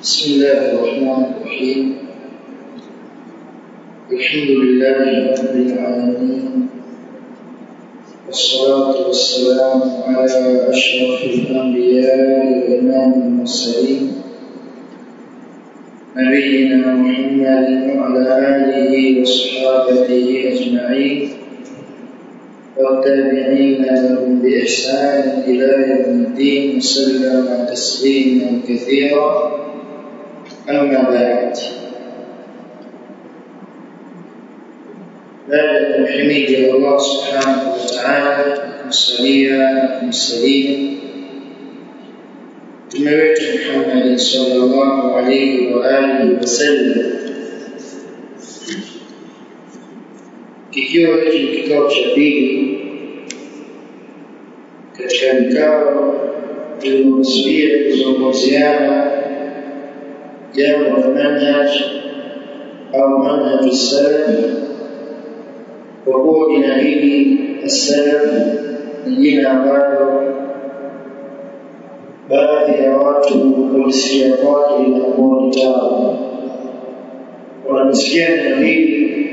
بسم الله الرحمن الرحيم. الحمد لله رب العالمين، والصلاة والسلام على أشرف الأنبياء وإمام المرسلين نبينا محمد وعلى آله وصحابته أجمعين والتابعين لهم بإحسان إلى يوم الدين وسلم تسليما كثيرا. أما بعد، بعد حميد الله سبحانه وتعالى المرسلين تمويت محمد صلى الله عليه وآله وسلم. Kikiwa hiki ni kikao cha pili katika vikao tulivyokusudia kuzungumziana jambo la manhaj au manhaj salaf, kwa kuwa jina hili as-salaf ni jina ambalo baadhi ya watu kulisikia kwake linakuwa ni tabu. Wanasikia neno hili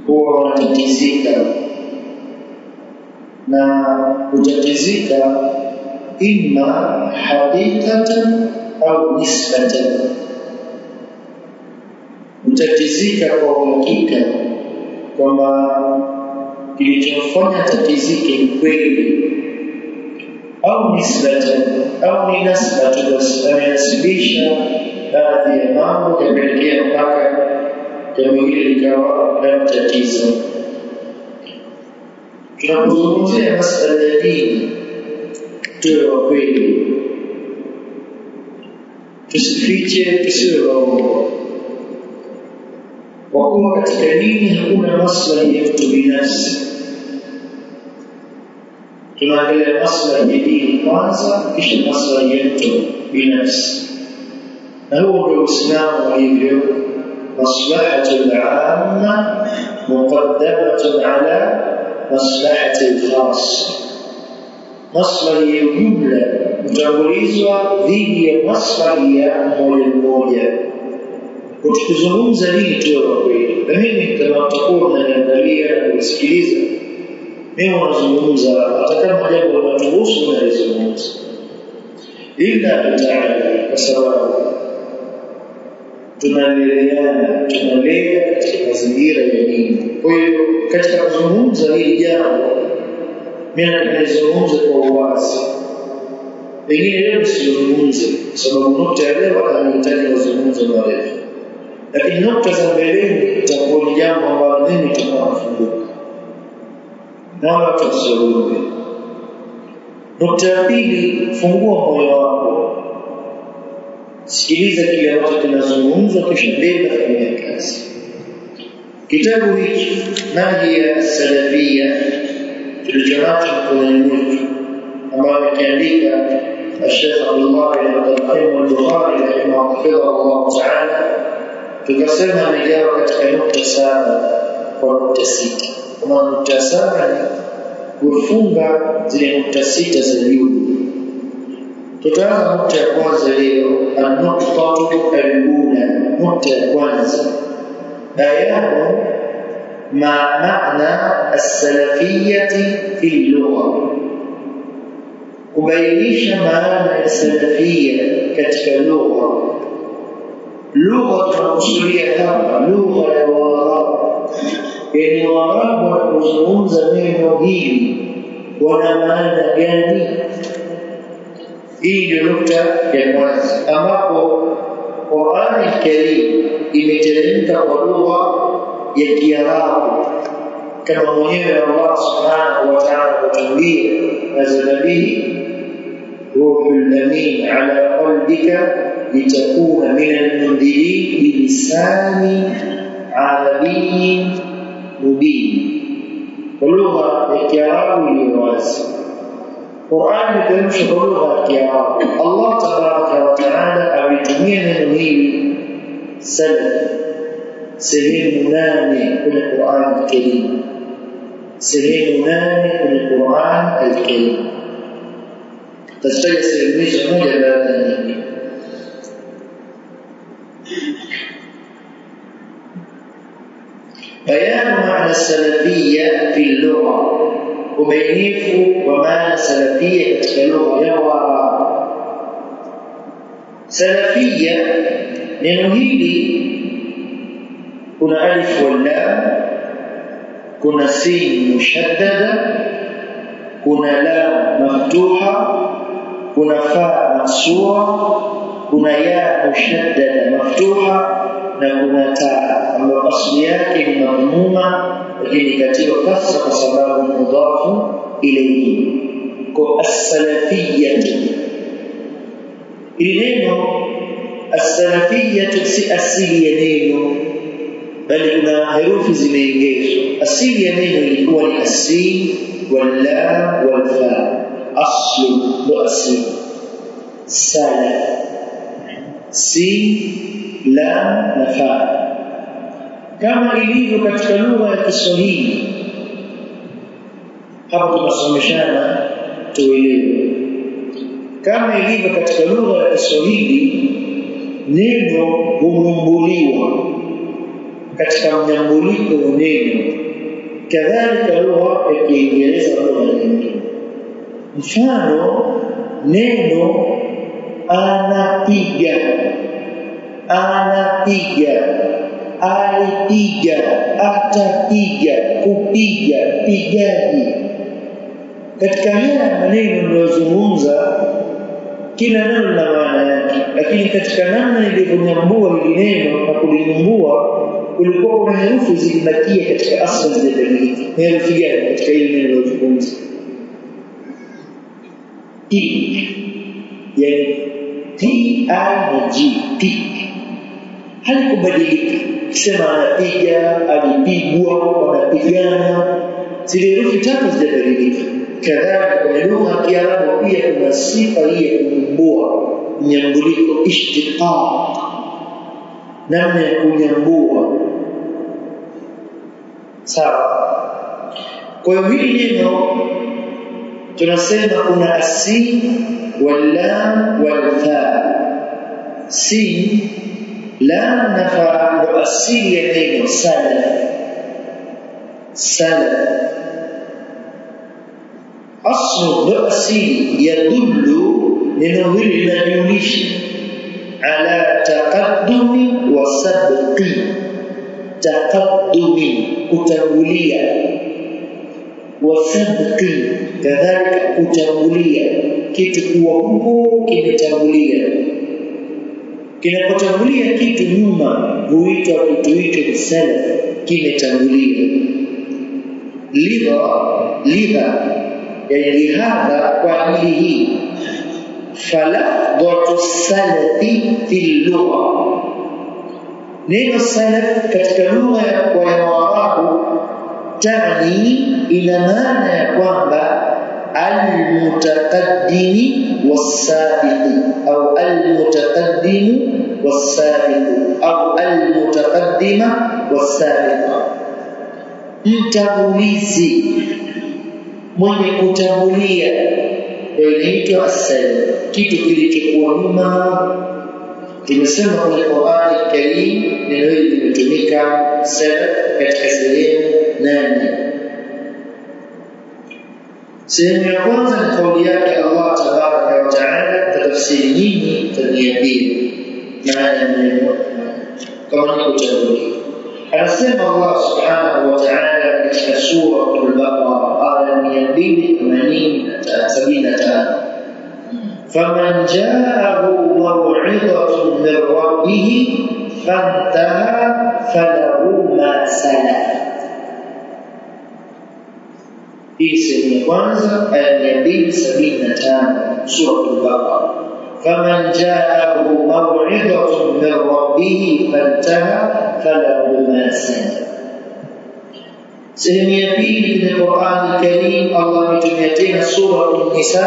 huwa wanatatizika, na kutatizika imma hakikatan au nisbatan. Kutatizika kwa uhakika kwamba kilichofanya tatizike ni kweli, au nisbatan au ni nasbatu, basi amenasibisha baadhi ya mambo yapelekea mpaka jambo hili likawa la tatizo. Tunapozungumzia masala ya dini, tuwe wa kweli, tusifiche, tusiwe waongo, kwa kuwa katika dini hakuna maslahi ya mtu binafsi. Tunaangalia maslahi ya dini kwanza, kisha maslahi ya mtu binafsi, na huo ndio Uislamu ulivyo. Maslahatul amma muqaddamatun ala maslahatil khas. Maslahi ya jumla hutangulizwa dhidi ya maslahi ya mmoja mmoja. Kwa tukizungumza hili tuwe wa kweli, na mimi kama utakuwa unaniangalia na kusikiliza, mimi nazungumza hata kama jambo linatuhusu nalizungumza ila ta'ala, kwa sababu tunalea katika mazingira ya dini. Kwa hiyo katika kuzungumza hili jambo, mimi nazungumza kwa uwazi. Pengine leo sizungumze kwa sababu nukta ya leo anahitaji kuzungumza marefu, lakini nukta za mbeleni itakuwa ni jambo ambalo mimi nitafunguka na watu tusiruhusu. Nukta ya pili, fungua moyo wako, sikiliza kile ambacho kinazungumzwa, kisha nenda kufanya kazi. Kitabu hiki Nahya Salafia tulichonacho mkononi mwetu, ambayo amekiandika Sheikh Abdullah bin al-Bukhari rahimahullah ta'ala, tukasema amegawa katika nukta saba kwa nukta sita. Kwa nukta saba ni kufunga zile nukta sita za juu. Tutaanza nukta ya kwanza leo, an-nuqtatu al-ula. Nukta ya kwanza, bayanu ma maana as-salafiyyati fi al-lugha. Kubainisha maana ya salafia katika lugha. Lugha tunakusudia hapa lugha ya Waarabu, yaani Waarabu wanapozungumza neno hili wana maana gani? Hii ndio nukta ya kwanza, ambapo Qur'an al-Karim imeteremka kwa lugha ya Kiarabu, kama mwenyewe Allah subhanahu wa ta'ala kutuambia, nazala bihi ruhul amin ala qalbika litakuna min al-mundirin bilisani arabiyyin mubin. Kwa lugha ya Kiarabu iliyo wazi. Qur'an imeteremshwa kwa lugha ya Kiarabu. Allah tabaraka wa ta'ala ametumia neno hili salaf sehemu 8 kwenye Qur'an al-Karim, sehemu 8 kwenye Qur'an al-Karim. Tutaja sehemu hizo moja baada ya nyingine. salafiyya fi lugha, ubainifu wa maana salafiyya katika lugha ya Waarabu. Salafiyya neno hili kuna alif wal lam, kuna sin mushaddada, kuna lam maftuha, kuna fa maksura, kuna ya mushaddada maftuha, na kuna ta ambayo asli yake ni madhmuma lakini katiwa kasra kwa sababu mudhafu ilayhi. Kwa as-salafiyyah, ili neno as-salafiyyah si asili ya neno, bali kuna herufi zimeongezwa. Asili ya neno ilikuwa ni as-sin wal lam wal fa, aslu ndo asili. Salaf, sin lam na fa, kama ilivyo katika lugha ya Kiswahili. Hapa tunasomeshana tuelewe. Kama ilivyo katika lugha ya Kiswahili, neno hunyambuliwa katika mnyambuliko wa neno, kadhalika lugha ya Kiingereza lugha nyingine. Mfano, neno anapiga, anapiga, alipiga, atapiga, kupiga, pigaji. Katika haya maneno tunayozungumza, kila neno lina maana yake, lakini katika namna ilivyonyambua hili neno na kulinyambua, kulikuwa kuna herufi zilibakia katika asili zilizobadilika. Herufi gani katika hili neno tunalozungumza? P, yani T I na G, P halikubadilika. Kisema anapiga, alipigwa, wanapigana, zile herufi tatu zijabadilika. Kadhalika kwenye lugha ya Kiarabu pia kuna sifa hii ya kunyambua, nyambuliko, ishtiqaq, namna ya kunyambua. Sawa. Kwa hiyo hili neno tunasema kuna as-sin wal lam wal fa. Sin, lam na fa ndo asili ya neno salaf. Salaf aslu ndo asili, yadullu, neno hili linajulisha ala taqaddumi wa sabqi. Taqaddumi, kutangulia, wa sabqi, kadhalika kutangulia, kitu kuwa huko kimetangulia. Kinapotangulia kitu nyuma huitwa kitu hicho ni salaf, kimetangulia. Lidha yani lihadha, kwa ajili hii, falafdhatu salafi fil lugha, neno salaf katika lugha ya Waarabu tani, ina maana ya kwamba al-mutaqaddimi was-sabiqi au al-mutaqaddimu was-sabiqu au al-mutaqaddima was-sabiqa, mtangulizi, mwenye kutangulia, ndio inaitwa as-salaf, kitu kilichokuwa nyuma. Tumesema kwenye Qur'an Karim neno hili limetumika salaf katika sehemu 8. Sehemu ya kwanza ni kauli yake Allah tabaraka wa taala, tafsiri nyingi taniambia maana ya neno kama ni kutangulia. Anasema Allah subhanahu wa ta'ala katika sura Al-Baqara aya 275, faman ja'ahu maw'idhatun min rabbih fantaha falahu ma salaf. Hii sehemu ya kwanza aya 275 sura Al-Baqara, faman ja'ahu maw'idhatun min rabbih fantaha falahu ma salaf. Sehemu ya pili kwenye Qur'an Karim Allah ametumia tena sura An-Nisa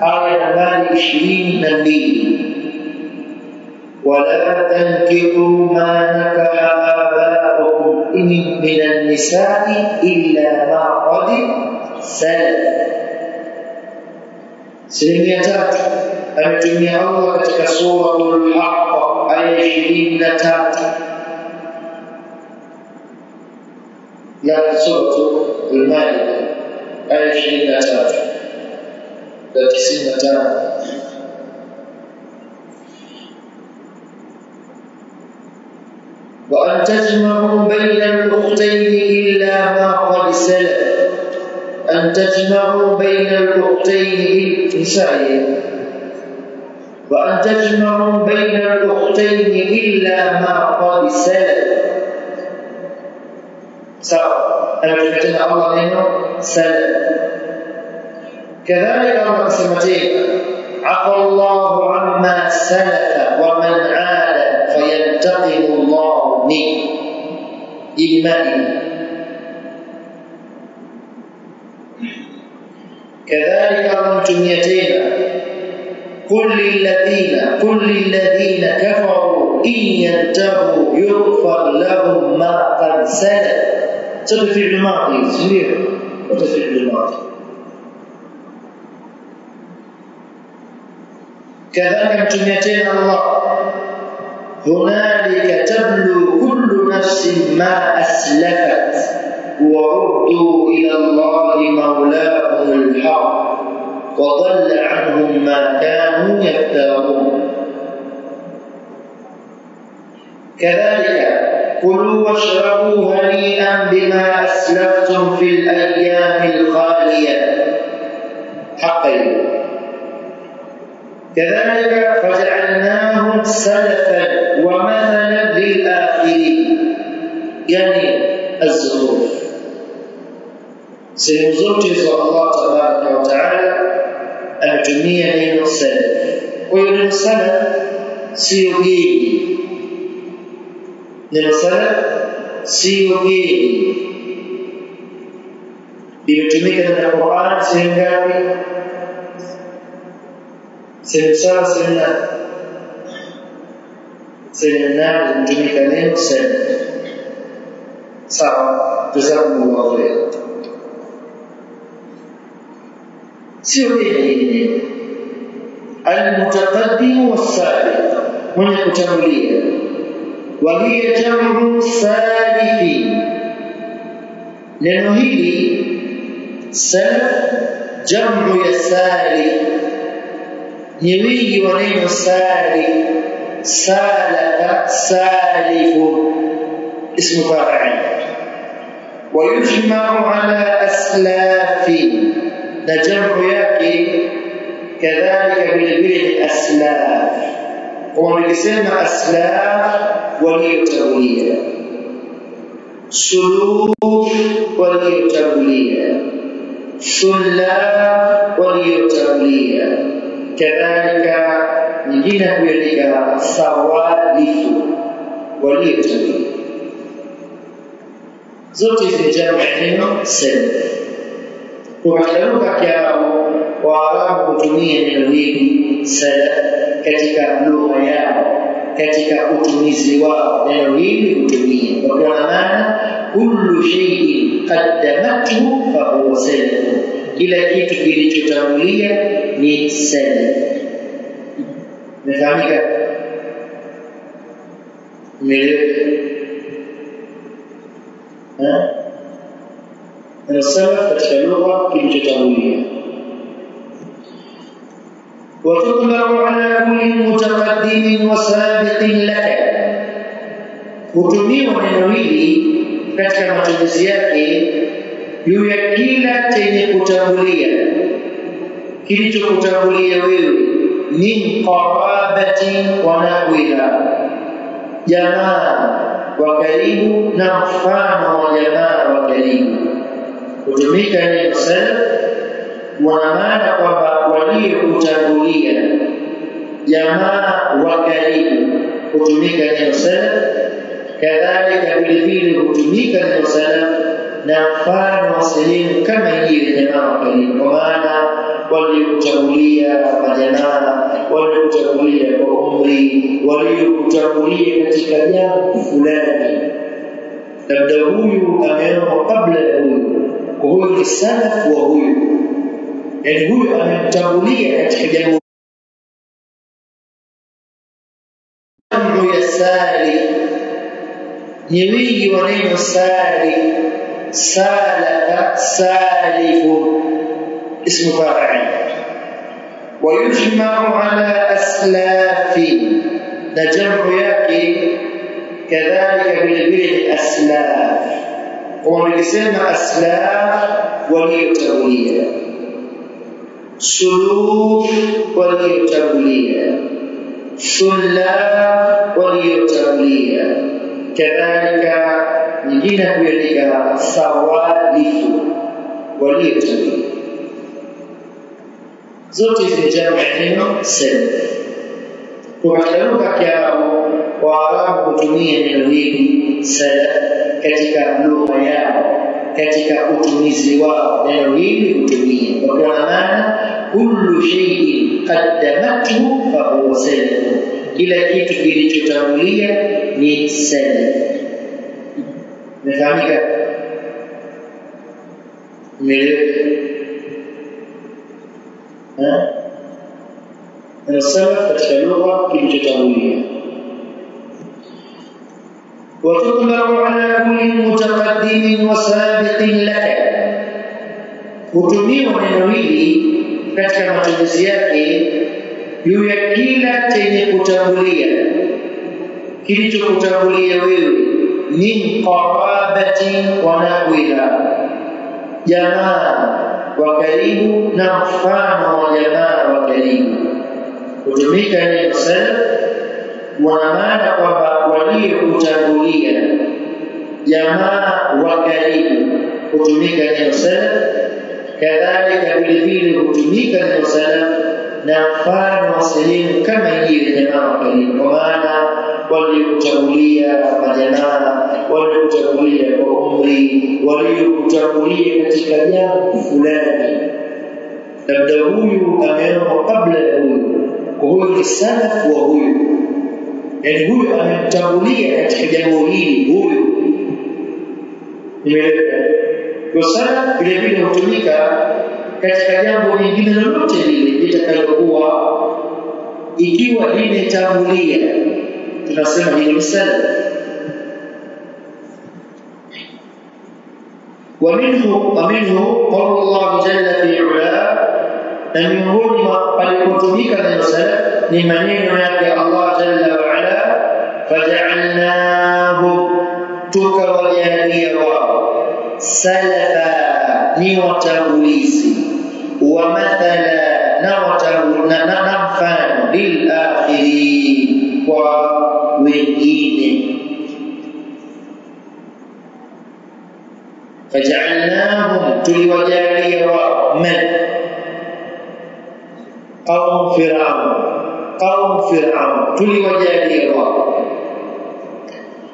aya nambari 22, wala tankihu ma nakaha aba'ukum min an-nisa'i illa ma qad salaf. Sehemu ya tatu ametumia Allah katika sura Al-Haqq aya 23, la Suratu Al-Maida aya 23 na 95. وأن تجمعوا بين الأختين إلا ما قد سلف. أن تجمعوا بين الأختين نسائيا. وأن تجمعوا بين الأختين إلا ما قد سلف. أنا فتنا الله إنه سلف. كذلك الله سمتين عفى الله عما سلف ومن عاد فينتقم الله منه إيمان. كذلك أنتميتين قل للذين كفروا إن ينتهوا يغفر لهم ما قد سلف. تدفع الماضي سريع وتدفع الماضي. كذلك أنتميتين الله هنالك تبلو كل نفس ما أسلفت وردوا إلى الله مولاهم الحق وضل عنهم ما كانوا يفترون. كذلك كلوا واشربوا هنيئا بما أسلفتم في الأيام الخالية حقا. كذلك فجعلناهم سلفا ومثلا للآخرين يعني الزخرف. سيمزوجي صلى الله تبارك وتعالى ametumia neno salaf. Kwa hiyo neno salaf sio geni. Neno salaf sio geni. Limetumika katika Qur'an sehemu ngapi? Sehemu saba, sehemu nane limetumika neno salaf. Sawa, jazakumullahu khairan. sio hili al-mutaqaddim was-sabiq mwenye kutangulia waliye jamu salifi. Neno hili salaf jamu ya salif ni wingi wa neno salif. salaka salifu ismu fa'il wa yujma'u ala aslafi na jamu yake kadhalika vile aslaf. Kwa nikisema aslaf waliotangulia, suluf waliotangulia, sullaf waliotangulia, kadhalika nyingine kuandika sawalifu waliotangulia. Zote hizi jamu ya neno salaf. Kwa lugha ya Kiarabu Waarabu hutumia neno hili salaf katika lugha yao, katika utumizi wao. Neno hili hutumia kwa maana kullu shay'in qaddamathu fa huwa salaf. Kila kitu kilichotangulia ni salaf. Mfahamika? السلف katika lugha kilichotangulia. وتطلق على كل متقدم وسابق لك. hutumiwa neno hili katika matumizi yake juu ya kila chenye kutangulia, kilichokutangulia wewe, min qarabati wa nahwiha, jamaa wa karibu na mfano wa jamaa wa karibu. Kutumika neno salaf wana maana kwamba waliokutangulia, jamaa wa karibu. Kutumika neno salaf kadhalika vile vile kutumika neno salaf na mfano wa sehemu kama hiyo jamaa wa karibu, kwa maana waliokutangulia kwa jamaa, waliokutangulia kwa umri, waliokutangulia katika jambo fulani. Labda huyu ameoa kabla ya huyu, kwa huyo ni salaf wa huyu, yani huyu amemtangulia katika jambo. Jambo ya salih ni wingi wa neno salih سالك سالف اسم فاعل. ويجمع على أسلاف نجمع yake كذلك بالبيت أسلاف. ومكسنا أسلاف وليتوليه سلوف وليتوليه سلاب وليتوليه كذلك nyingine kuandika sawalifu waliotabiri. Zote hizi jamu ya neno salaf. Kwa katika lugha ya Kiarabu Waarabu hutumia neno hili salaf katika lugha yao, katika utumizi wao neno hili hutumia kwa maana kullu shay'in qaddamathu fa huwa salaf. Kila kitu kilichotangulia ni salaf. Mefahamika? السلف katika lugha kilichotangulia. وتطلق على كل متقدم وسابق لك. hutumiwa neno hili katika matumizi yake juu ya kila chenye kutangulia, kilichokutangulia wewe, min qarabati wa nahwiha, jamaa wa karibu na mfano wa jamaa wa karibu. Hutumika neno salaf wana maana kwamba waliokutangulia, jamaa wa karibu, hutumika neno salaf. Kadhalika vile vile hutumika neno salaf na mfano wa sehemu kama hiyo jamaa wa karibu, kwa maana waliokutangulia majamaa, waliokutangulia kwa umri, waliokutangulia katika jambo fulani. Labda huyu ameoa kabla ya huyu, kwa huyu ni salaf wa huyu, yani huyu amemtangulia katika jambo hili huyu. Kwa salaf vile vile hutumika katika jambo lingine lolote lile litakalokuwa, ikiwa limetangulia tunasema hilo ni salaf. ومنه قول الله جل في علاه أن يقول alipotumika neno salaf ni maneno yake Allah jalla wa ala, faja'alnahu, tukawajalia wao, salafa ni watangulizi, wa mathala na mfano, lil akhirin kwa wengine. فجعلناهم tuliwajalia wao man قوم فرعون tuliwajalia wao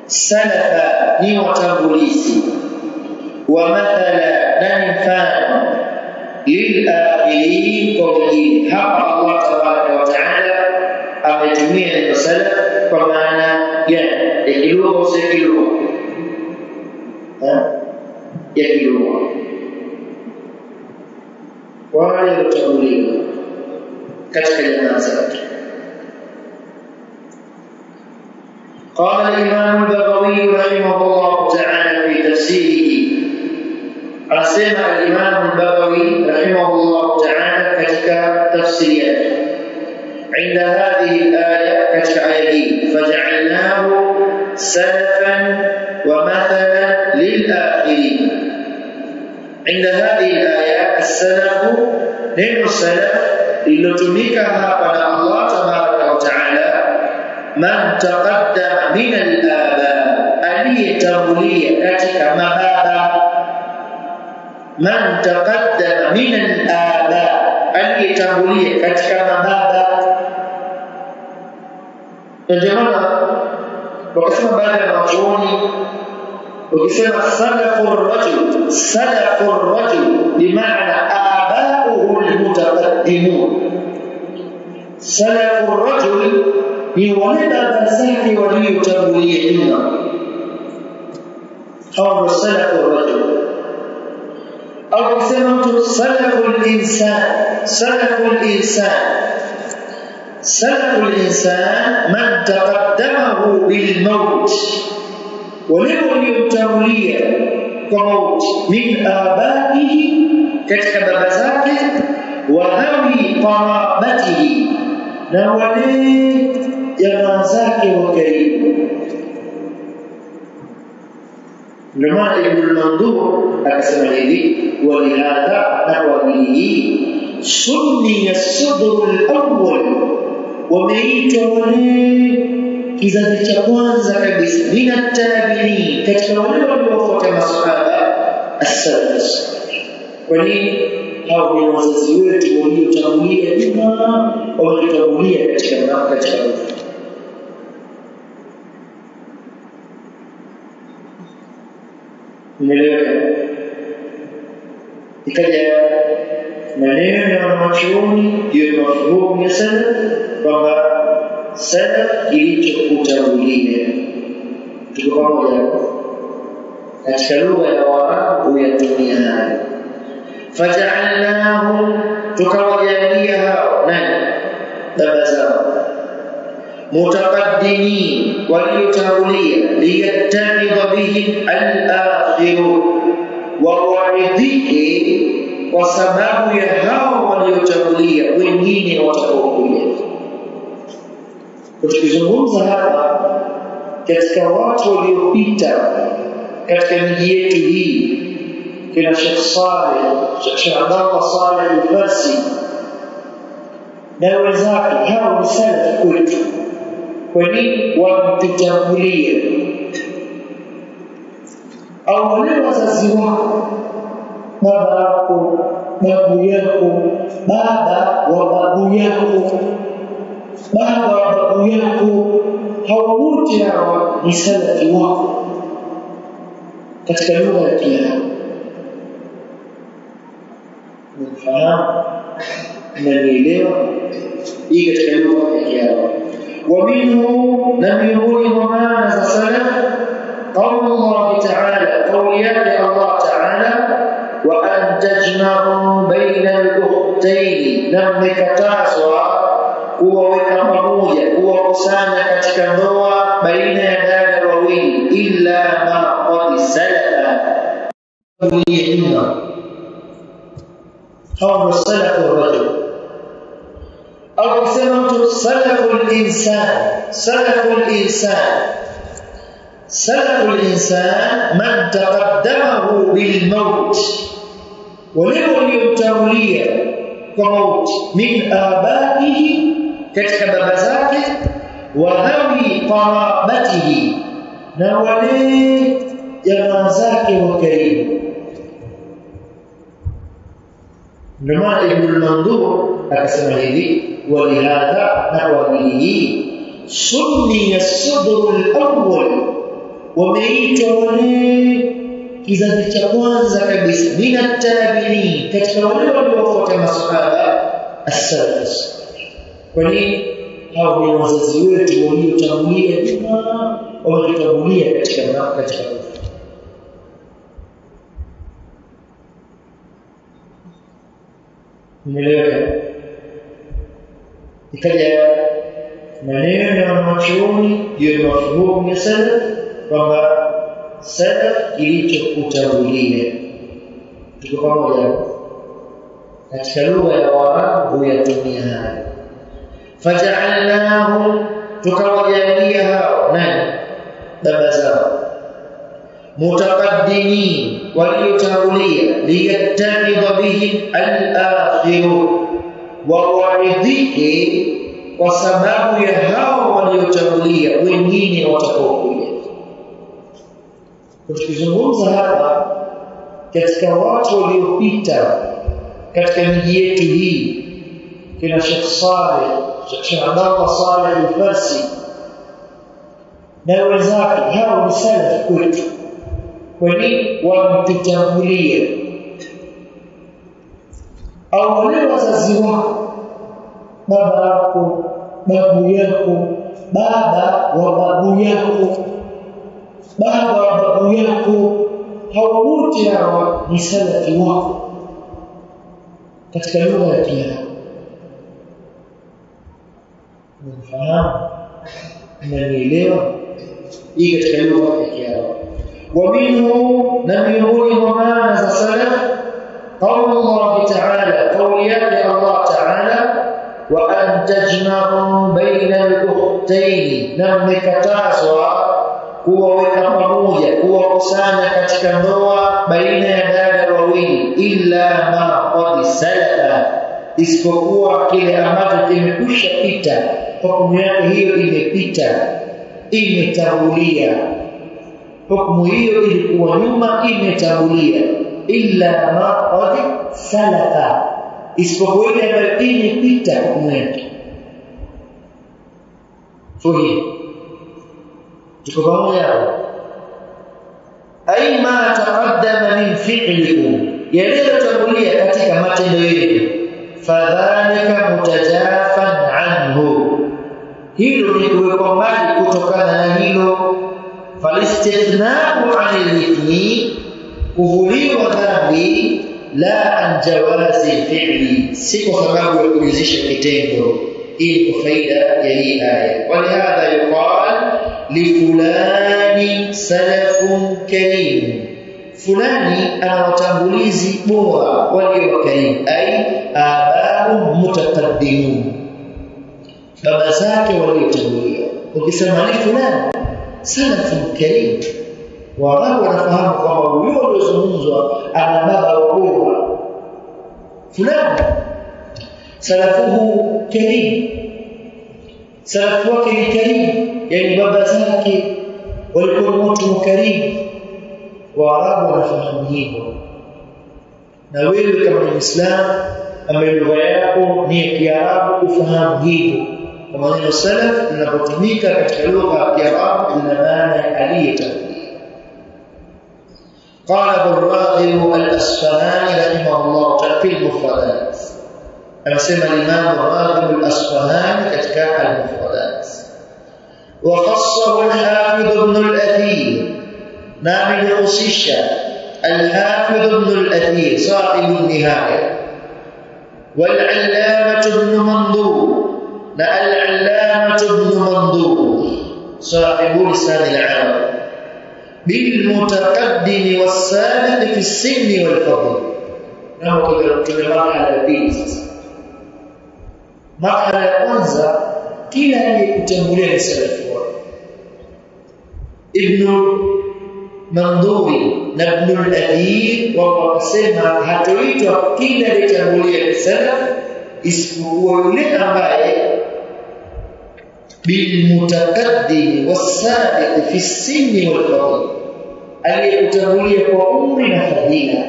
salafa ni watangulizi, wa mathala na mfano, lil akhirin kwa wengine. Hapa Allah tabaraka wa taala ametumia neno salaf kwa maana ya kilugha au si kilugha ya kilugha, wale waliotangulia katika jamaa zake. قال الإمام البغوي رحمه الله تعالى في تفسيره، أسمع الإمام البغوي رحمه الله تعالى كتك تفسيره عند هذه الآية كتعيدي، فجعلناه سلفا ومثلا للآخرين. عند هذه الآية السلف نحن السلف لنتمكها على الله تبارك وتعالى من تقدم من الآباء، aliyetangulia katika mababa. Man taqaddama min al-aba, aliyetangulia katika mababa. Ndio maana wakisema baada ya wanachuoni, wakisema salafu ar-rajul bimaana abauhu al-mutaqaddimun. Salafu ar-rajul ni wale baba zake waliotangulia nyuma, hao salafu ar-rajul. Au kusema mtu salafu al-insan man taqaddamahu bil maut, waliotangulia kwa mauti min abaihi katika baba zake wa hawi qarabatihi na wale jamaa zake wa karibu. Ndio maana Ibn al-Mandur akasema hivi walihadha nawalihi sunni as-sadr al-awwal wameitwa wale kizazi cha kwanza kabisa min at-tabi'in katika wale waliofuata masahaba as-salaf. Kwa nini? Hao ni wazazi wetu waliotangulia nyuma waliotangulia katika Umeelewa? Ikaja maneno ya wanachuoni ndio mafuhumu ya salaf kwamba salaf kilichokutangulia. Tuko pamoja katika lugha ya Waarabu yatumia hayo. Faja'alnahum tukawajalia hao nani baba zao mutaqaddimin waliotangulia liyattakhidha bihim al-akhirun wa waridhike kwa sababu ya hao waliotangulia wengine watakaokuja. Tukizungumza hapa katika watu waliopita katika miji yetu hii kina Sheikh Saleh, Sheikh Abdallah Saleh al-Farsi na wenzake, hao ni salaf kwetu. Kwa nini? Wametutangulia. Au wale wazazi wako, baba yako, babu yako, baba wa babu yako, baba wa babu yako, hao wote hawa ni salafi wako katika lugha ya Kiarabu. Mfahamu na nielewa hii katika lugha ya Kiarabu. ومنه لم يقول وما نزل قول الله تعالى قوليات الله تعالى وأن تجمعوا بين الأختين لم يكتاسوا kuwaweka pamoja kuwakusanya katika ndoa baina ya dada wawili illa ma qad salafa hawa salafu wa rajul au kusema mtu salaful insan man taqaddamahu bil maut waliyomtangulia kwa maut min abaihi katika baba zake wa hawi qarabatihi na wale jamaa zake wa karibu. Ndio maana Ibn al-Mandur akasema hivi walihadha nawalihi sunni as-sadr al-awwal wameitwa wale kizazi cha kwanza kabisa min at-tabi'in katika wale waliofuata masahaba as-salaf. Kwa nini? Hao ni wazazi wetu waliotangulia nyuma waliotangulia katika Umeelewa? Ikaja maneno ya wanachuoni ndio mafuhumu ya salaf kwamba salaf kilichokutangulia. Tuko pamoja katika lugha ya Waarabu yatumia hayo. Faja'alnahum tukawajalia hao nani baba zao mutaqaddimin waliotangulia liyattakhidha bihim al-akhirun wa waridhike kwa sababu ya hao waliotangulia wengine watakaokuja. Tukizungumza hapa katika watu waliopita katika miji yetu hii kina Sheikh Saleh, Sheikh Abdallah Saleh al-Farsi na wenzake, hao ni salaf kwetu. Kwa nini? Wametutangulia. Au wale wazazi wako, baba yako, babu yako, baba wa babu yako, baba wa babu yako, hao wote hawa ni salafi wako katika lugha ya Kiarabu. Unafahamu? Unanielewa? Hii katika lugha ya Kiarabu. ومنه لم يقول ما سلف قول الله تعالى قوليات الله تعالى وأن تجمعوا بين الأختين نمكتازوا kuwaweka pamoja kuwakusanya katika ndoa baina ya dada wawili illa ma qad salafa isipokuwa kile ambacho kimekwisha pita hukumu yake hiyo imepita imetangulia hukumu hiyo ilikuwa nyuma imetangulia illa ma qad salafa isipokuwa ile ambayo imepita hukumu yake tuko pamoja ai ma taqaddama min fi'likum yaliyotangulia katika matendo yenu fadhalika mutajafan anhu hilo ni kuwekwa mbali kutokana na hilo falistithna'u 'anil ithmi kuvuliwa dhambi la an jawazi fi'li si kwa sababu ya kuridhisha kitendo ili kwa faida ya hii aya walihadha yuqal lifulani salafun karim fulani ana watangulizi bora walio karim ai abau mutaqaddimun baba zake waliotangulia ukisema ni fulani salafun karim wao wanafahamu kwamba huyo aliyozungumzwa ana baba bora fulani salafuhu karim salafu wake ni karim yani baba zake walikuwa watu karimu Waarabu wanafahamu hivyo na wewe kama Muislamu ambaye lugha yako ni ya Kiarabu ufahamu hivyo kwa maana salaf linapotumika katika lugha ya Kiarabu lina maana aliyetangulia قال ابو الراغب الاصفهاني رحمه الله تعالى في المفردات anasema Imam Raghib al-Asfahani katika al-Mufradat وخصه الحافظ ابن الأثير نعم يخصش الحافظ ابن الأثير صاحب النهاية والعلامة ابن منظور العلامة ابن منظور صاحب لسان العرب بالمتقدم والسابق في السن والفضل نحن كده مرحلة بيز مرحلة kwanza kila aliyekutangulia ni salafu ibn Manduri na ibn al-Athir wakasema hatoitwa kila aliyetangulia ni salaf isipokuwa yule ambaye bilmutaqaddim was-sabiq fi as-sinn wal-fadl aliyekutangulia kwa umri na fadhila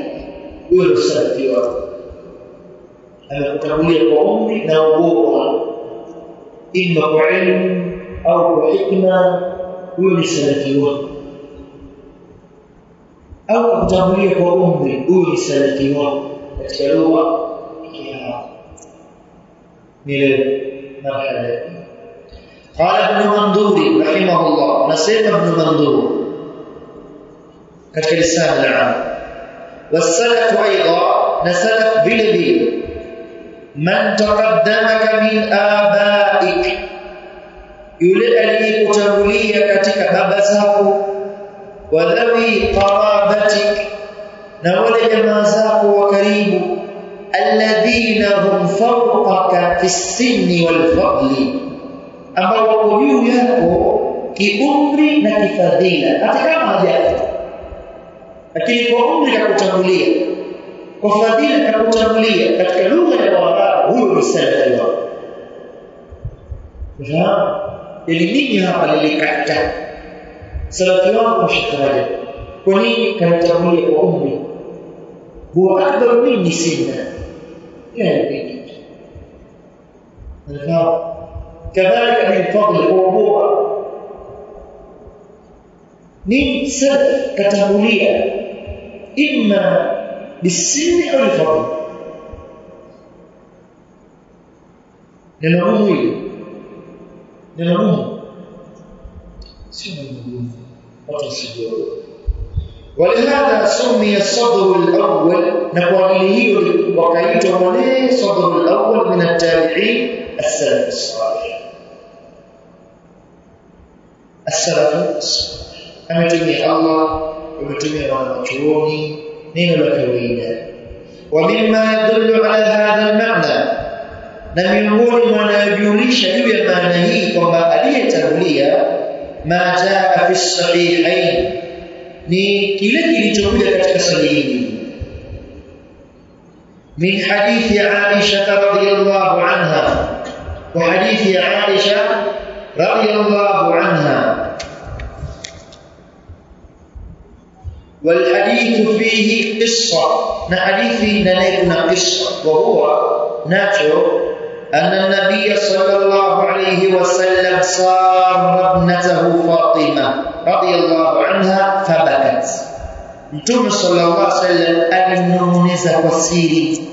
huyo ni salafi wako aliyekutangulia kwa umri na ubora ima kwa ilmu au kwa hikma huyo ni salafi wako au kutangulia kwa umri huyo ni salafi wako katika lugha ya ni marhala قال ابن منظور رحمه الله نسيب ابن منظور katika lisan al-arab والسلف ايضا نسلف بالذي من تقدمك من آبائك yule aliyekutangulia katika baba zako wadhawi qarabatik na wale jamaa zako wa karibu alladhina hum fawqaka fi as-sinni wal fadli ambao wako juu yako kiumri na kifadhila hata kama hajafa lakini kwa umri kakutangulia kwa fadhila kakutangulia katika lugha ya Waarabu huyo ni salafi wako elimini hapa lilikata salafi wako mshikaraji kwa nini kanatangulia kwa umri huwa akbar minni sinna yani ndio kadhalika min fadli huwa ni salaf katangulia imma bisinni au fadli neno hili neno sio ngumu watu sio ولهذا سمي الصدر الأول نقول هي وقيت وليه صدر الأول من التابعين السلف الصالح السلف الصالح أنا جميع الله umetumia wanachuoni neno la kawaida. Wa mimma yadullu ala hadha al-ma'na, na miongoni mwa yanayojulisha juu ya maana hii kwamba aliyetangulia ma jaa fi sahihain, ni kile kilichokuja katika sahihi min hadithi Aisha radhiyallahu anha, wa hadithi Aisha radhiyallahu anha, والحديث فيه قصة، حديث نلقنا قصة، وهو ناتو أن النبي صلى الله عليه وسلم صار ابنته فاطمة رضي الله عنها فبكت. Mtume sallallahu alaihi wasallam alimnong'oneza kwa siri,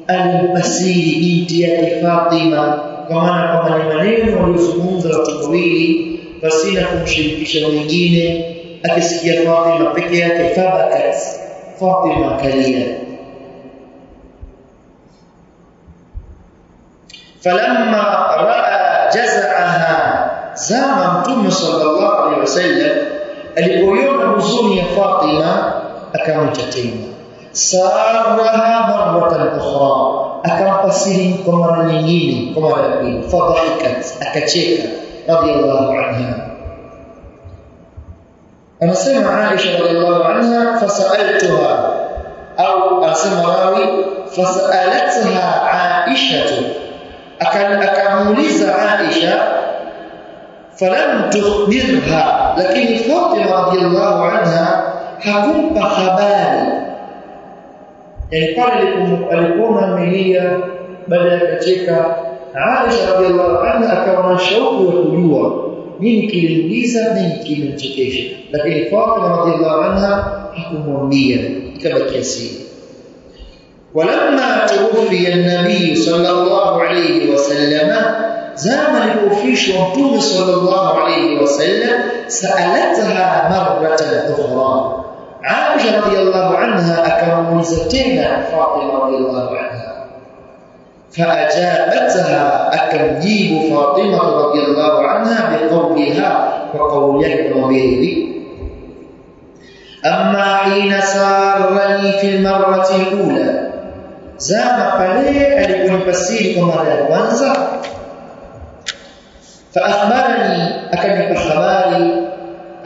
alimbasiri binti yake Fatima, kwa maana kwamba ni maneno walizungumza watu wawili pasina kumshirikisha mwingine. Akisikia Fatima peke yake, fabakat, Fatima kalia. Falamma raa jaz'aha, zama Mtume sallallahu alaihi wasallam alipoiona huzuni ya Fatima akamwita tena, saraha maratan ukhra, akampasiri kwa mara nyingine, kwa mara ya pili. Fadhahikat, akacheka radiyallahu anha. Anasema Aisha radhiallahu anha, fasaltuha, au anasema rawi fasalatha Aisha, akamuuliza Aisha, falam tukhbirha, lakini Fatima radhiallahu anha hakumpa habari. Yani pale alikuwa amelia, baada ya kucheka, Aisha radhiallahu anha akawa na shauku ya kujua nini kilimliza, nini kilimchekesha, lakini Fatima radhiallahu anha hakumwambia, ikabaki siri. Walamma tuwfiya an-nabiy sallallahu alayhi wasallam, zama alipofishwa Mtume sallallahu alayhi wasallam, saalatha marratan ukhra, Aisha radhiallahu anha akamuuliza tena Fatima radhiallahu anha. فأجابتها أكمجيب فاطمة رضي الله عنها بقولها وقولها المبيض، أما حين سارني في المرة الأولى، زام قليل ألكم بسير كما لا يوانزع، فأخبرني أكمل خباري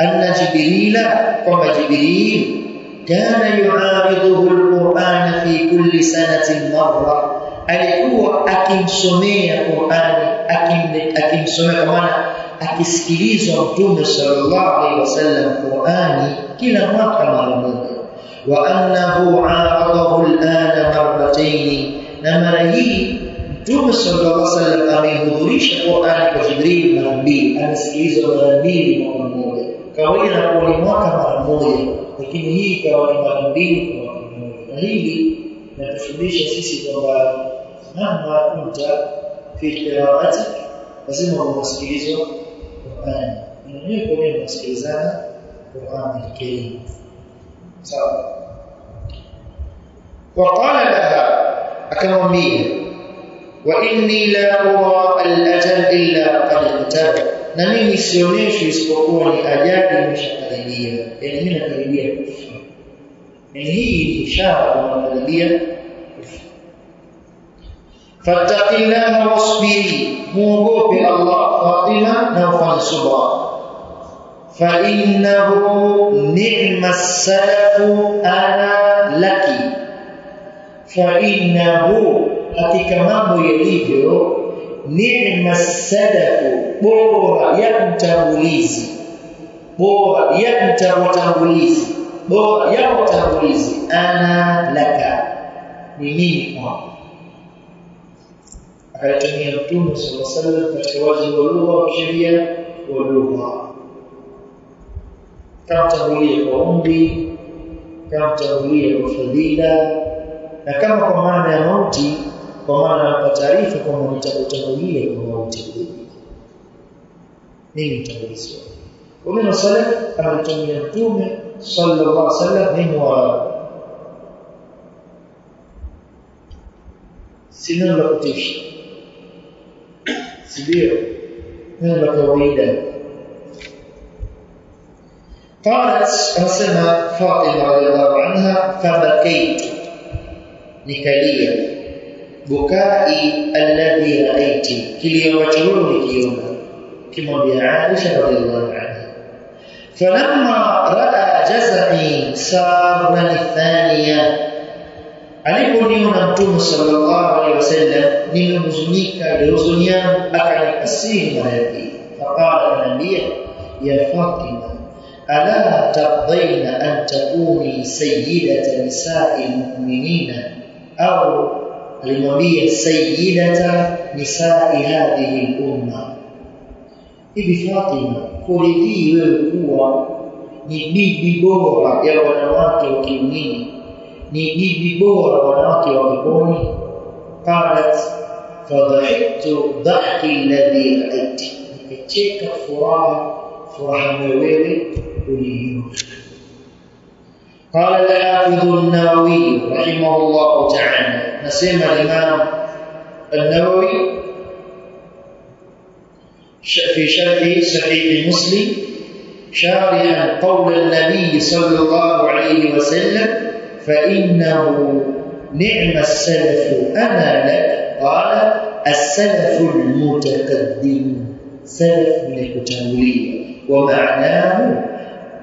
أن جبريل كما جبريل كان يعارضه القرآن في كل سنة مرة، alikuwa akimsomea Qur'ani, akimsomea, kwa maana akisikilizwa Mtume sallallahu alaihi wasallam Qur'ani kila mwaka mara moja. Wa annahu aaradahu al-ana marratayn, na mara hii Mtume sallallahu alaihi wasallam amehudhurisha Qur'ani kwa Jibril mara mbili, amesikilizwa mara mbili kwa mmoja. Kawaida inakuwa ni mwaka mara moja, lakini hii ikawa ni mara mbili kwa mwaka mmoja. Na hili natufundisha sisi kwamba mahma kunta fi qira'ati, lazima usikilizwe Qur'ani. Ni kwa nini unasikilizana Qur'ani al-Karim? Sawa. Waqala laha, akamwambia, wa inni la ura al-ajal illa qad intaba, na mimi sionyeshi isipokuwa ni ajali imeshakaribia, yani mimi nakaribia kufa. Hii ni ishara kwamba nakaribia. Fattaqillaha wasbiri, muogope Allah Fatima na ufanye subra. Fa innahu ni'ma salafu ana laki, fa innahu, hakika mambo yalivyo, ni'ma salafu, bora ya mtangulizi, bora ya mtangulizi, bora ya utangulizi, ana laka, ni mimi kwako. Akaitumia Mtume sallallahu alaihi wasallam katika wajibu wa lugha wa sheria wa lugha, kamtangulia kwa umri, kamtangulia kwa fadhila, na kama kwa maana ya mauti, kwa maana ya taarifa kwamba nitakutangulia kwa mauti, mimi mtangulizi wako. Kwa maana salaf alitumia Mtume sallallahu alaihi wasallam ni mwarabu, si neno la kutisha, ndio neno la kawaida. قالت أسمى فاطمة رضي الله عنها فبكيت نكاليا بكائي الذي رأيت كلي وجهه كيوما كما بعائشة رضي الله عنها فلما رأى جزعي سارا الثانية aliponiona Mtume sallallahu alaihi wasallam nimehuzunika huzuni yangu akanikasiri mara ya pili faqala anambia ya Fatima ala taqdaina an takuni sayyidata nisa'il mu'minina au alimwambia sayyidata nisa'i hadhihi al-umma hivi Fatima kuridhii wewe kuwa ni bibi bora ya wanawake wa kiumini ni bibi bora wanawake wa peponi qalat fadhahiktu dhahki alladhi ra'aytu nikacheka furaha wewe uliyo قال الحافظ النووي رحمه الله تعالى نسمع الإمام النووي في شرح صحيح مسلم شارحا قول النبي صلى الله عليه وسلم فإنه نعم السلف أنا لك قال السلف المتقدم سلف من التولية ومعناه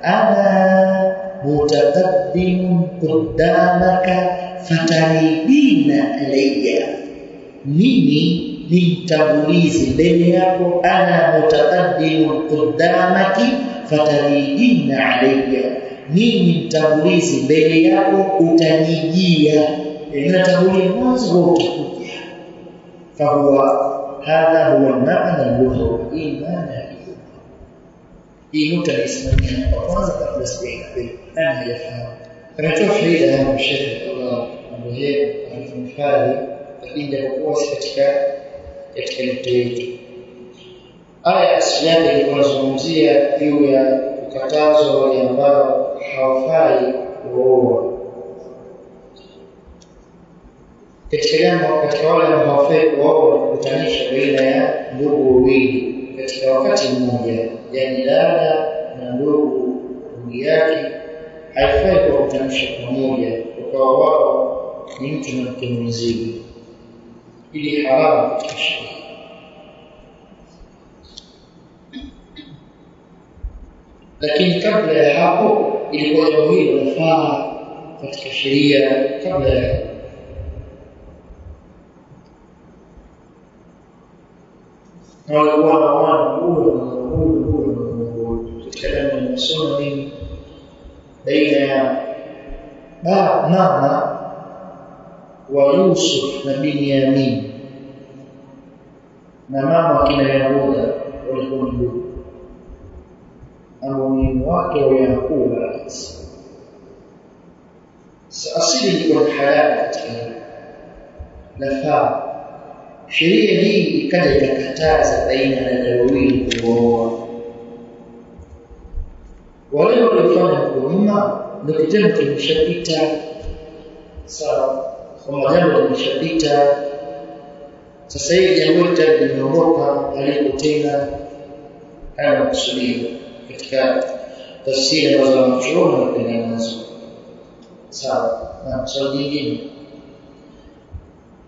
أنا متقدم قدامك فتريدين علي mimi ni mtangulizi mbele yako ana mutaqaddimun qudamaki fataridina alayya mimi mtangulizi mbele yako utanijia inatangulia mwanzo utakuja fahuwa hadha huwa maana lugha imana hii nukta isimamia kwa kwanza kabla sijaendelea ana yafahamu kanatoa faida ya mshekhe Allah ambaye anafanya lakini kwa katika nukta yetu aya asili ilikuwa inazungumzia juu ya kukatazwa wale ambao hawafai kuoa katika wale ambao hawafai kuoa kukutanisha baina ya ndugu wawili katika wakati mmoja yani dada na ndugu yake haifai kukutanisha pamoja kwa wao ni mtu na mke mzima ili haramu katika sheria lakini kabla ya hapo ilikuwa jambo hilo linafaa katika sheria kabla ya na walikuwa na wana huyo katika damu ya msono mimi baina ya mama wa Yusuf na Binyamin na mama kina Yahuda walikuwa ndugu ambao wake wa Yakubu asili ilikuwa halali katika nafaa sheria hii ikaja ikakataza baina ya wawili kuoa wale waliofanya kuuma ndio kitendo kimeshapita sawa kwa jambo limeshapita sasa hivi jambo hili limeondoka halipo tena haya kusudiwa katika tafsiri ambazo wanachuoni wanapenda nazo sawa na swali jingine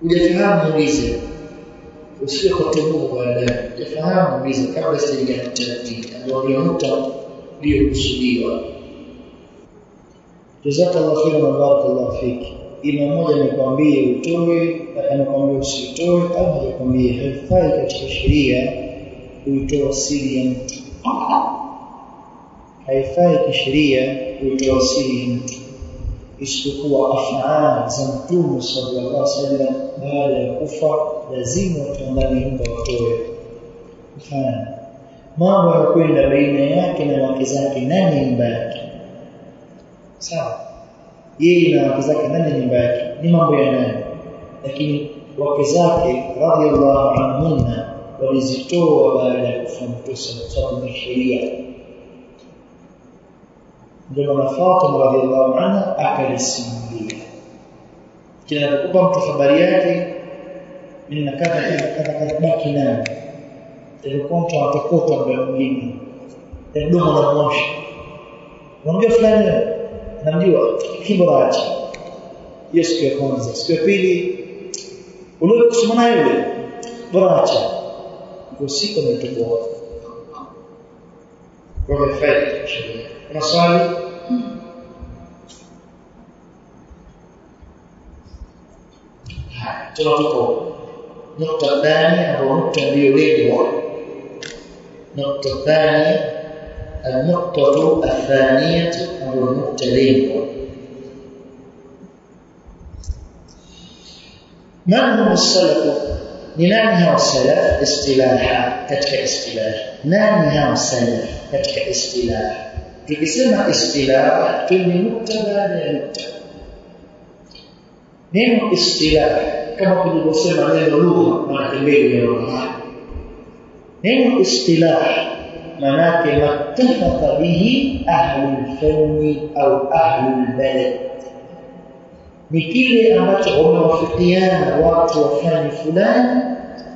ujafahamu muulize usije kutumua baadaye ujafahamu muulize kabla sijaingia ndio nukta ndio kusudiwa jazakallahu khairan wa barakallahu fiki ina mmoja nikwambie utoe anakwambia usitoe au hajakwambia haifai katika sheria kuitoa siri ya mtu haifai kisheria kuitoa siri ya mtu isipokuwa afaan za Mtume sallallahu alaihi wasallam baada ya kufa lazima watu ndani nyumba watoe mfano mambo ya kwenda baina yake na wake zake nani nyumba yake sawa yeye na wake zake ndani nyumba yake ni mambo ya nani lakini wake zake radhiallahu anhunna walizitoa baada ya kufa Mtume sallallahu alaihi sheria ndio na Fatima radhiallahu anha akalisimulia kila anapokupa mtu habari yake mimi nakata baki nayo ndio mtu atakota mbele mwingine ndio na moshi unamjua fulani namjua kibora acha hiyo siku ya kwanza siku ya pili ule kusoma naye yule bora acha kwa siku nitoboa kwa faida kuna swali tunatoka nukta thani au nukta ndio lengo nukta thani النقطة الثانية أو النقطة lengo من هم السلف لنانها السلف اصطلاحا كتك اصطلاح نانها السلف كتك اصطلاح tukisema istilah tuni nukta baada ya nukta neno istilah kama tulivyosema neno lugha maana mbele ya lugha neno istilah maana mattafaqa bihi ahlul fanni au ahlul balad ni kile ambacho wamewafikiana watu wa fani fulani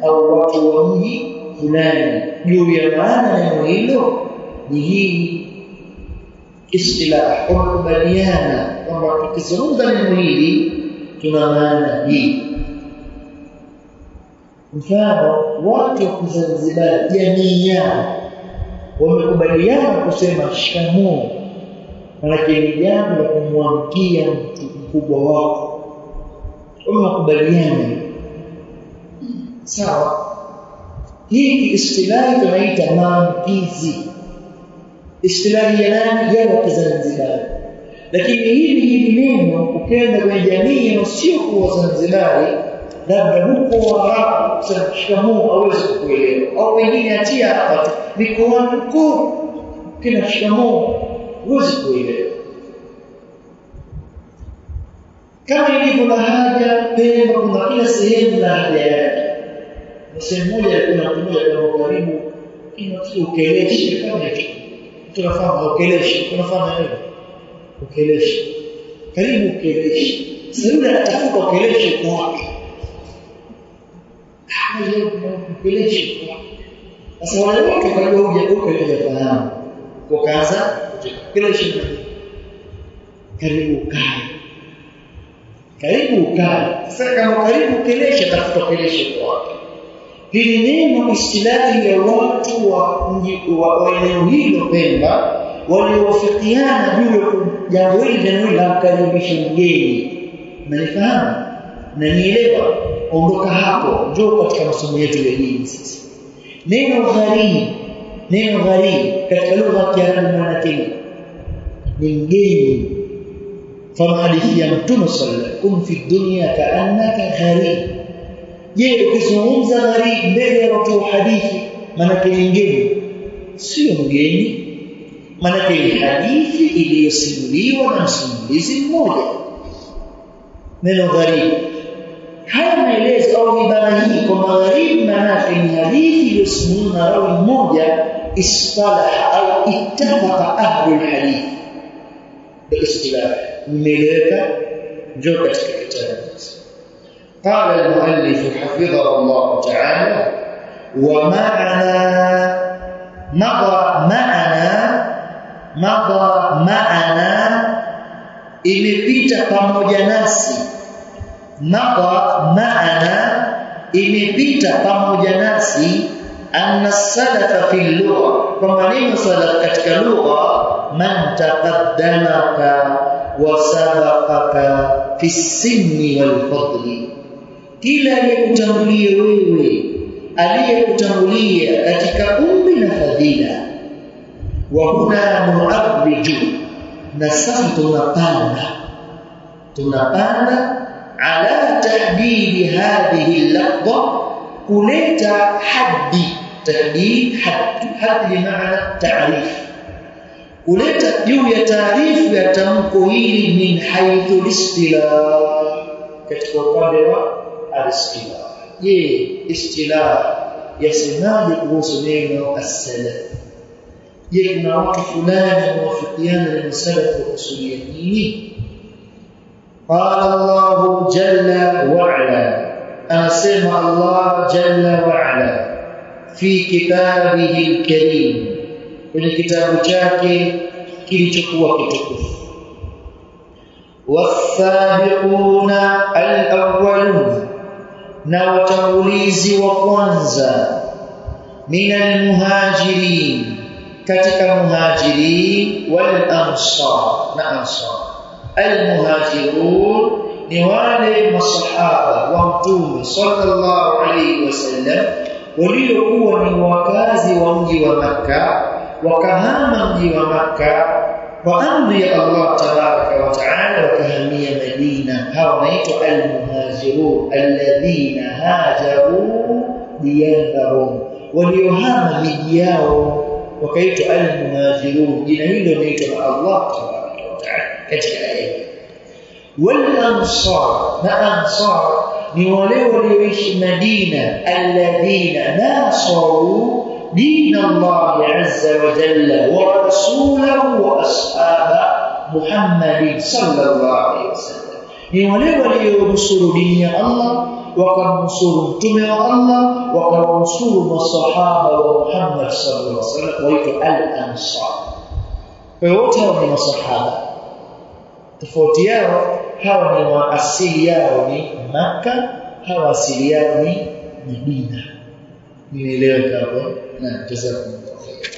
au watu wa mji fulani juu ya maana neno hilo ni hii istilah wakubaliana kwamba tukizungumza neno hili tuna maana hii mfano watu wa Zanzibar jamii yao wamekubaliana kusema shikamoo maana ni jambo la kumwamkia mtu mkubwa wako wamekubaliana sawa hii istilahi tunaita maamkizi istilahi ya nani ya Zanzibar lakini hili neno ukienda kwenye jamii sio kwa Zanzibari labda huko Waarabu shikamoo hawezi kuelewa au wengine atia hapa mikoani huko kina shikamoo huwezi kuelewa kama ilivyo lahaja Pemba kuna kila sehemu lahaja yake sehemu moja kuna mmoja kwa karibu kinacho ukeleshi kama hicho tunafahamu ukeleshi tunafahamu nini ukeleshi karibu ukeleshi sasa yule atafuta ukeleshi kwa wapi leo ukeleshi kwa sasa wale watu karibu ukeleshi fahamu kwa kaza ukeleshi karibu ukae sasa kama karibu ukeleshi atafuta ukeleshi kwa wapi hili neno istilahi ya watu wa eneo hilo Pemba waliowafikiana juu ya jambo hili la kukaribisha mgeni mnafahamu na nielewa ondoka hapo njoo katika masomo yetu ya dini sasa neno gharib katika lugha ya Kiarabu maana ni mgeni kama hadithi ya Mtume sallallahu alaihi wasallam fi dunya ka'annaka gharib je ukizungumza gharib mbele ya watu wa hadithi maana ni mgeni sio mgeni maana ni hadithi iliyosimuliwa na msimulizi mmoja neno gharib haya maelezo au ibara hii kwa gharib maana ni hadithi iliyosimuliwa na rawi mmoja istalah au ittafaqa ahlul hadith istilah nimeleka njoo katika kitabu قال المؤلف حفظه الله تعالى مضى معنا imepita pamoja nasi imepita pamoja nasi anna salafa fi lugha kwa maneno salaf katika lugha man taqaddamaka wa sabaqaka fi sinni wal fadli kila aliyekutangulia wewe aliyekutangulia katika umri na fadhila wa huna mu'abbiju na sasa tunapanda ala tahdidi hadhihi al-lafdha kuleta haddi tahdid haddi maana ta'rif kuleta juu ya taarifu ya tamko hili min haythu al-istilah katika upande wa al-istilah je istilah yasemaje kuhusu neno as-salaf je kuna watu fulani wafikiana na salaf wa kusudia nini قال الله جل وعلا أسمع الله جل وعلا في كتابه الكريم في كتاب chake kilichokuwa kitukufu. Wasabiquna al-awwalun, na watangulizi wa kwanza, minal muhajirin, katika muhajirin, wal ansar, na ansar. Al-muhajirun ni wale masahaba wa Mtume sallallahu alayhi wasallam waliokuwa ni wakazi wa mji wa Makka, wakahama mji wa Makka kwa amri ya Allah tabaraka wa taala, wakahamia Madina. Hawa wanaitwa al-muhajirun alladhina hajaru diyarahum, waliohama miji yao wakaitwa al-muhajirun. Jina hilo linaitwa na Allah tabaraka wa taala katika aya. Wal ansar, na ansar ni wale walioishi Madina, alladhina nasaru دين الله عز وجل ورسوله وأصحاب محمد صلى الله عليه وسلم. ni wale walionusuru dini ya Allah, wakamnusuru mtume wa Allah, wakamnusuru masahaba wa Muhammad sallallahu alaihi wasallam, waitwa al-ansar. Kwa hiyo wote hao ni masahaba. Tofauti yao, hawa ni wa asili yao ni Makka, hawa asili yao ni Madina. Nielewe hapo. Na jazakumullahu khair.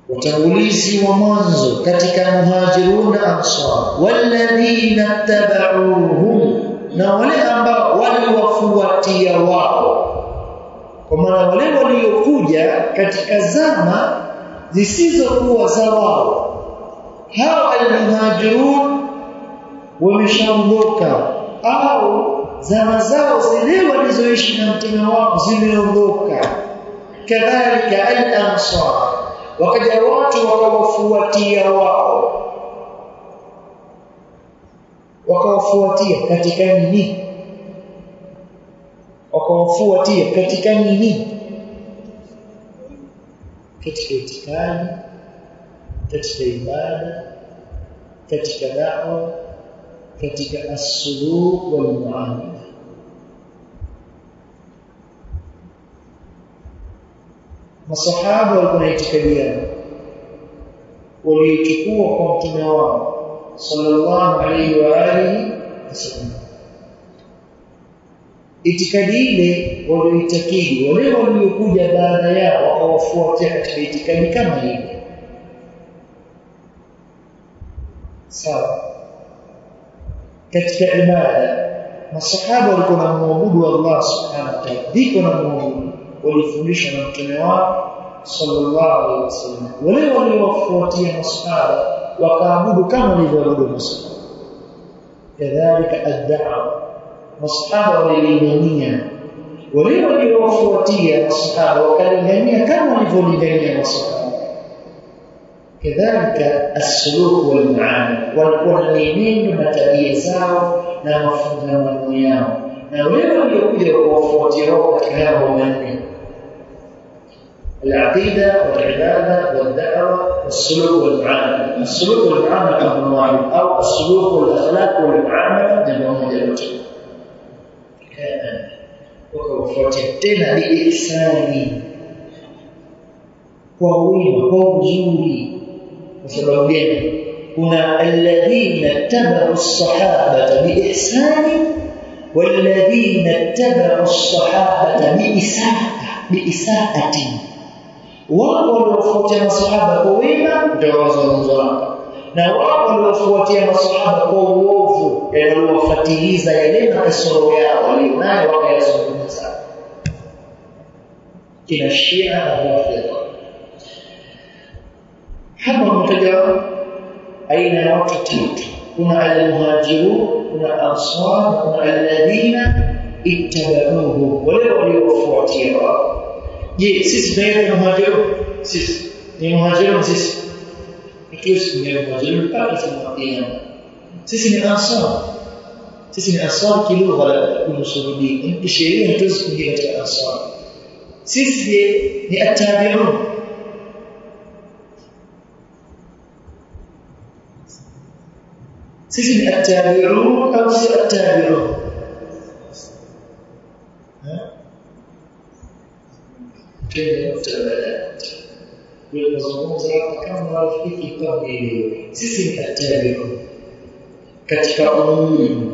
Watangulizi wa mwanzo katika muhajirun na ansar, walladhina tabauhum, na wale ambao waliwafuatia wao, kwa maana wale waliokuja katika zama zisizokuwa za wao. Hao al-muhajirun wameshaondoka, au zama zao zile walizoishi na mtume wao zimeondoka. Kadhalika al-ansar, wakaja watu wakawafuatia wao. Wakawafuatia katika nini? Wakawafuatia katika nini? Katika itikadi, katika ibada, katika da'wa, katika as-suluk wal muamala. Masahaba walikuwa na itikadi yao waliochukua kwa mtume wao sallallahu alayhi wa alihi wasallam. Itikadi ile walioitakidi wale waliokuja baada yao wakawafuatia katika itikadi kama ile. Sawa. Katika ibada masahaba walikuwa wanaabudu Allah subhanahu wa ta'ala, dhiko na Mungu walifundishwa na mtume wao sallallahu alaihi wasallam. Wale waliowafuatia masahaba wakaabudu kama walivyoabudu masahaba. Kadhalika ad-da'wa, masahaba walilingania, wale waliowafuatia masahaba wakalingania kama walivyolingania masahaba. Kadhalika as-suluk wal muamala, walikuwa na mienendo na tabia zao na mafungamano yao, na wale waliokuja kuwafuatia wao katika mambo manne: العقيدة والعبادة والدعوة والسلوك والمعاملة. السلوك والمعاملة أمر واحد، أو السلوك والأخلاق والمعاملة جمعهم جمعتين. وكوفتنا بإحسان وويمة ووزوري. وسبب gani? Kuna alladhina tabau as-sahabata biihsani walladhina tabau as-sahabata biisaatin. Wao waliofuatia masahaba kwa wema ndio wazungumza hapa, na wao waliofuatia masahaba kwa uovu ndio waliofuatiliza yale makasoro yao walionayo wakayazungumza. Kina Shia na Rafidha. Hapa mtaja aina ya watu tatu: kuna al-muhajirun, kuna ansar, kuna alladhina ittaba'uhu, wale waliofuatia wao. Je, sisi ndio muhajirun? Sisi ni muhajirun. Sisi ni muhajirun mpaka tunafikia. Sisi ni ansar. Sisi ni ansar kilugha la kusudia. Kisheria hatuwezi kuingia katika ansar. Sisi ni at-tabi'un. Sisi ni at-tabi'un au si at-tabi'un? Tunazungumza kama marafiki kwa sisi ni at-tabi'un katika umum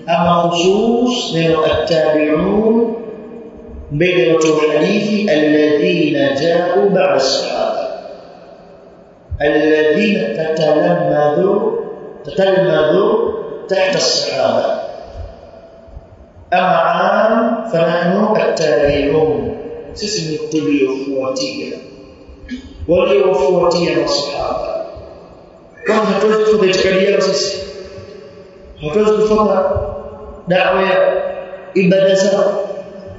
ama khusus neno at-tabi'un mbele ya hadithi alladhina ja'u ba'da sahaba alladhina tatalammadhu tahta as-sahaba ama fanahnu at-tabi'un sisi ni tuliofuatia waliofuatia masahaba. Kama hatuwezi kufuata itikadi yao sisi, hatuwezi kufuata da'wa ya ibada zao,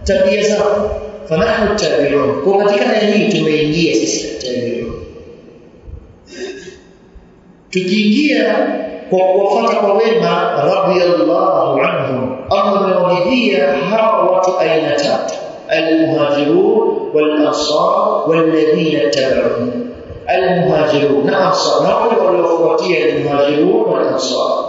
tabia zao, fanahnu tabi'un. Kwa katika hii tumeingia sisi tabi'un. Tukiingia kwa kufuata kwa wema radiyallahu anhum, Allah amewaridhia hawa watu aina tatu: المهاجرون والأنصار والذين اتبعوهم. المهاجرون والأنصار والأخواتية المهاجرون والأنصار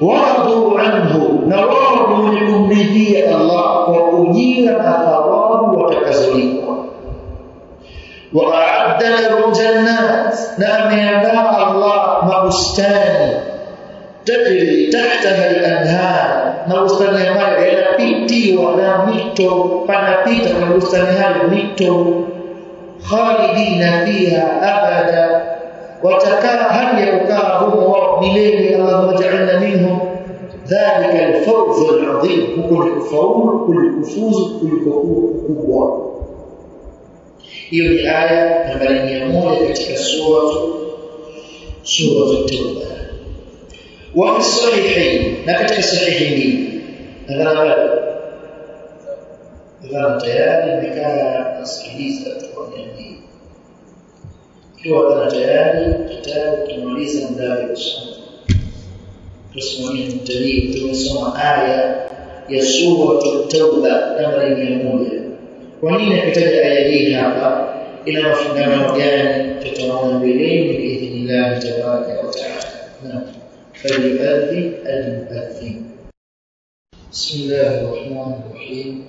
ورضوا عنه نورضوا لأمنية الله وأجير أثواب وتكزليق وأعد لهم جنات نعم يدعى الله مبستان تجري تحتها الأنهار na bustani ambayo yanapitiwa na mito, panapita kwa bustani hayo mito, khalidina fiha abada, watakaa hadi ya kukaa humo wao milele. Allahumma ja'alna minhum. Dhalika al-fawz al-'azim, huko kufaulu kulikufuzu kulikokuwa kubwa. Hiyo ni aya nambari 100 katika sura at-Tauba. وفي الصحيحين نكتب الصحيحين nadhani tayari nimekaa nasikiliza tuone ikiwa tayari kitabu kimaliza mdali kusoma tusimamie mtalii. Tumesoma aya ya sura at-Tauba nambari 100. Kwa nini nakitaja aya hii hapa? Ina mafungamano gani? Tutaona mbeleni biidhnillah tabaraka wa taala. فليؤذن المؤذن. بسم الله الرحمن الرحيم.